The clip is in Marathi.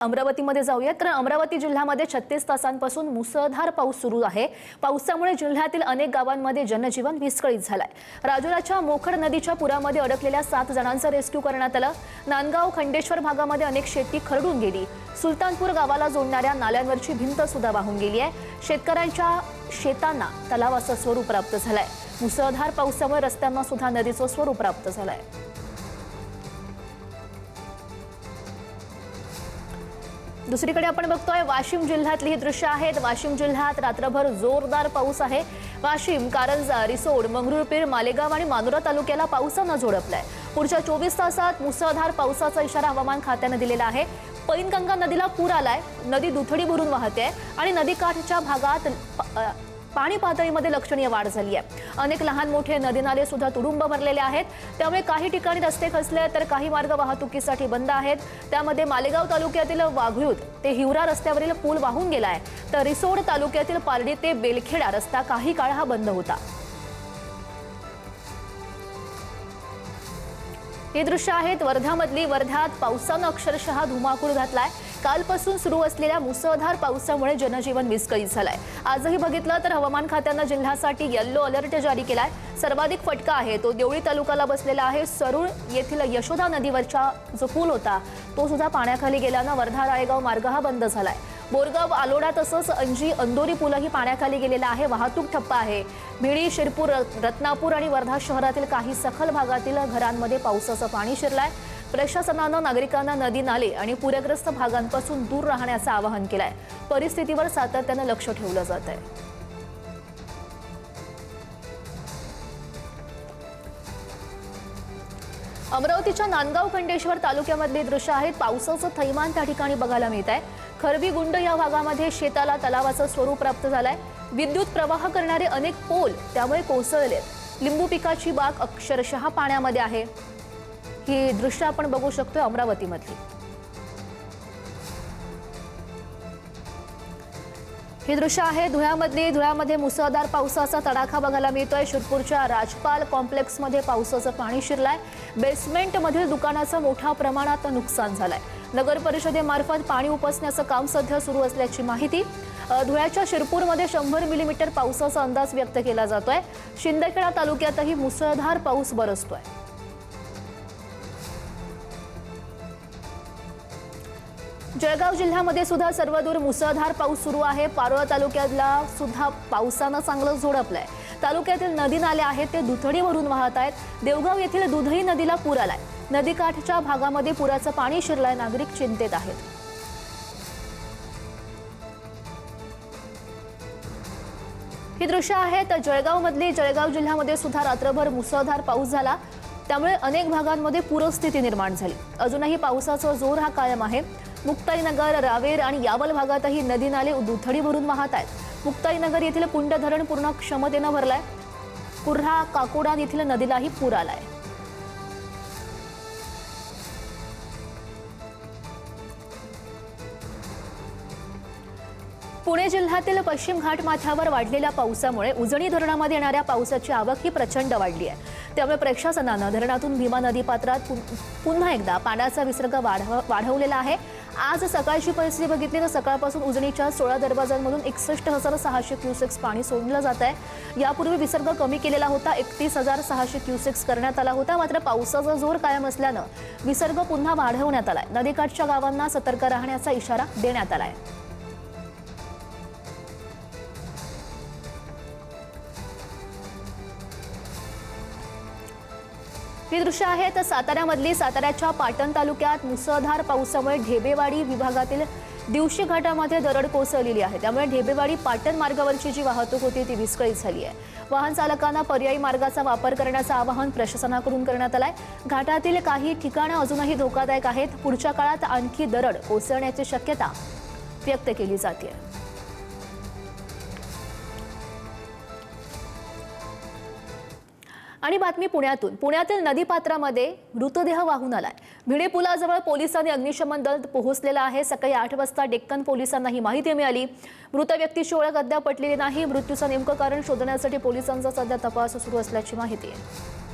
अमरावतीमध्ये जाऊयात कारण अमरावती जिल्ह्यामध्ये 36 तासांपासून मुसळधार पाऊस सुरू आहे। पावसामुळे जिल्ह्यातील अनेक गावांमध्ये जनजीवन विस्कळीत झालंय। राजुराच्या मोखड नदीच्या पुरामध्ये अडकलेल्या 7 जणांचं रेस्क्यू करण्यात आलं। नांदगाव खंडेश्वर भागामध्ये अनेक शेती खरडून गेली। सुलतानपूर गावाला जोडणाऱ्या नाल्यांवरची भिंत सुद्धा वाहून गेली आहे। शेतकऱ्यांच्या शेतांना तलावाचं स्वरूप प्राप्त झालंय। मुसळधार पावसामुळे रस्त्यांना सुद्धा नदीचं स्वरूप प्राप्त झालंय। दुसरीकडे आपण बघतोय वाशिम जिल्ह्यातली ही दृश्य आहेत। वाशिम जिल्ह्यात रात्रभर जोरदार पाऊस आहे। वाशिम, कारंजा, रिसोड, मंगरुळपीर, मालेगाव आणि मानोरा तालुक्याला पावसानं झोडपलाय। पुढच्या 24 तासात मुसळधार पावसाचा इशारा हवामान खात्याने दिलेला आहे। पैनगंगा नदीला पूर आलाय। नदी दुथडी भरून वाहते आणि नदीकाठच्या भागात पाणी पातळीमध्ये लक्षणीय वाढ झाली आहे। अनेक लहान मोठे नदी नाले सुद्धा तुडुंब भरलेले आहेत। त्यामुळे काही ठिकाणी रस्ते खचले तर काही मार्ग वाहतुकीसाठी बंद आहेत। त्यामध्ये मालेगाव तालुक्यातील वाघळूत ते हिवरा रस्त्यावरील पूल वाहून गेलाय, तर रिसोड तालुक्यातील पारडी ते बेलखेडा रस्ता काही काळ हा बंद होता। हे दृश्य आहेत वर्ध्यामधली। वर्ध्यात पावसानं अक्षरशः धुमाकूळ घातलाय। कालपासून सुरू असलेल्या मुसळधार पावसामुळे जनजीवन विस्कळीत झालंय। आजही बघितलं तर हवामान खात्यानं जिल्ह्यासाठी येलो अलर्ट जारी केलाय। सर्वाधिक फटका आहे तो देवळी तालुक्याला बसलेला आहे। सरूळ येथील यशोदा नदीवरचा जो पूल होता तो सुद्धा पाण्याखाली गेल्यानं वर्धा राळेगाव मार्ग हा बंद झालाय। बोरगाव, आलोडा तसंच अंजी अंदोरी पूलही पाण्याखाली गेलेला आहे। वाहतूक ठप्प आहे। भिडी, शिरपूर, रत्नापूर आणि वर्धा शहरातील काही सखल भागातील घरांमध्ये पावसाचं पाणी शिरलंय। प्रशासनानं नागरिकांना नदी नाले आणि पूरग्रस्त भागांपासून दूर राहण्याचं आवाहन केलंय। परिस्थितीवर सातत्यानं लक्ष ठेवलं जात आहे। अमरावतीच्या नांदगाव खंडेश्वर तालुक्यामधले दृश्य आहेत। पावसाचं थैमान त्या ठिकाणी बघायला मिळत आहे। खरबीगुंड या भागामध्ये शेताला तलावाचं स्वरूप प्राप्त झालंय। विद्युत प्रवाह करणारे अनेक पोल त्यामुळे कोसळलेत। लिंबू पिकाची बाग अक्षरशः पाण्यामध्ये आहे। ही दृश्य आपण बघू शकतो अमरावतीमधली। हे दृश्य आहे धुळ्यामधली। धुळ्यामध्ये मुसळधार पावसाचा तडाखा बघायला मिळतोय। शिरपूरच्या राजपाल कॉम्प्लेक्समध्ये पावसाचं पाणी शिरलंय। बेसमेंटमधील दुकानाचं मोठ्या प्रमाणात नुकसान झालंय। नगर परिषदेमार्फत पाणी उपसण्याचं काम सध्या सुरू असल्याची माहिती। धुळ्याच्या शिरपूरमध्ये 100 मिलीमीटर पावसाचा अंदाज व्यक्त केला जातोय। शिंदखेडा तालुक्यातही मुसळधार पाऊस बरसतोय। जळगाव जिल्ह्यामध्ये सुद्धा सर्वदूर मुसळधार पाऊस सुरू आहे। पारोळा तालुक्यातला सुद्धा पावसानं चांगलं झोडपलंय। तालुक्यातील नदी नाले आहेत ते दुथडी भरून वाहत आहेत। देवगाव येथील दुधई नदीला पूर आलाय। नदीकाठच्या भागामध्ये पुराचं पाणी शिरलंय। नागरिक चिंतेत आहेत। ही दृश्य आहेत जळगावमधली। जळगाव जिल्ह्यामध्ये सुद्धा रात्रभर मुसळधार पाऊस झाला। त्यामुळे अनेक भागांमध्ये पूरस्थिती निर्माण झाली। अजूनही पावसाचा जोर हा कायम आहे। मुक्ताईनगर, रावेर आणि यावल भागातही नदी नाले दुथडी भरून वाहत आहेत। मुक्ताईनगर येथील कुंड धरण पूर्ण क्षमतेनं भरलाय। कुर्हा, काकोडा येथील नदीलाही पूर आलाय। पुणे जिल्ह्यातील पश्चिम घाट माथ्यावर वाढलेल्या पावसामुळे उजनी धरणामध्ये येणाऱ्या पावसाची आवक ही प्रचंड वाढली आहे। त्यामुळे प्रशासनानं धरणातून भीमा नदी पात्रात पुन्हा एकदा पाण्याचा विसर्ग वाढवलेला आहे। आज सकाळची परिस्थिती बघितली तर सकाळपासून उजनीच्या 16 दरवाजांमधून 61,600 क्युसेक्स पाणी सोडलं जात आहे। यापूर्वी विसर्ग कमी केलेला होता, 31,600 क्युसेक्स करण्यात आला होता। मात्र पावसाचा जोर कायम असल्यानं विसर्ग पुन्हा वाढवण्यात आलाय। नदीकाठच्या गावांना सतर्क राहण्याचा इशारा देण्यात आलाय। ही दृश्य आहेत साताऱ्यामधली। साताऱ्याच्या पाटण तालुक्यात मुसळधार पावसामुळे ढेबेवाडी विभागातील दिवशी घाटामध्ये दरड कोसळलेली आहे। त्यामुळे ढेबेवाडी पाटण मार्गावरची जी वाहतूक होती ती विस्कळीत झाली आहे। वाहन चालकांना पर्यायी मार्गाचा वापर करण्याचं आवाहन प्रशासनाकडून करण्यात आलंय। घाटातील काही ठिकाणं अजूनही धोकादायक आहेत। पुढच्या काळात आणखी दरड कोसळण्याची शक्यता व्यक्त केली जाते। आणि बातमी पुण्यातून। पुण्यातील नदीपात्रामध्ये मृतदेह वाहून आलाय। भिडे पुलाजवळ पोलिसांनी अग्निशमन दल पोहोचलेला आहे। सकाळी 8 वाजता डेक्कन पोलिसांना ही माहिती मिळाली। मृत व्यक्तीची ओळख अद्याप पटलेली नाही। मृत्यूचं नेमकं कारण शोधण्यासाठी पोलिसांचा सध्या तपास सुरू असल्याची माहिती आहे।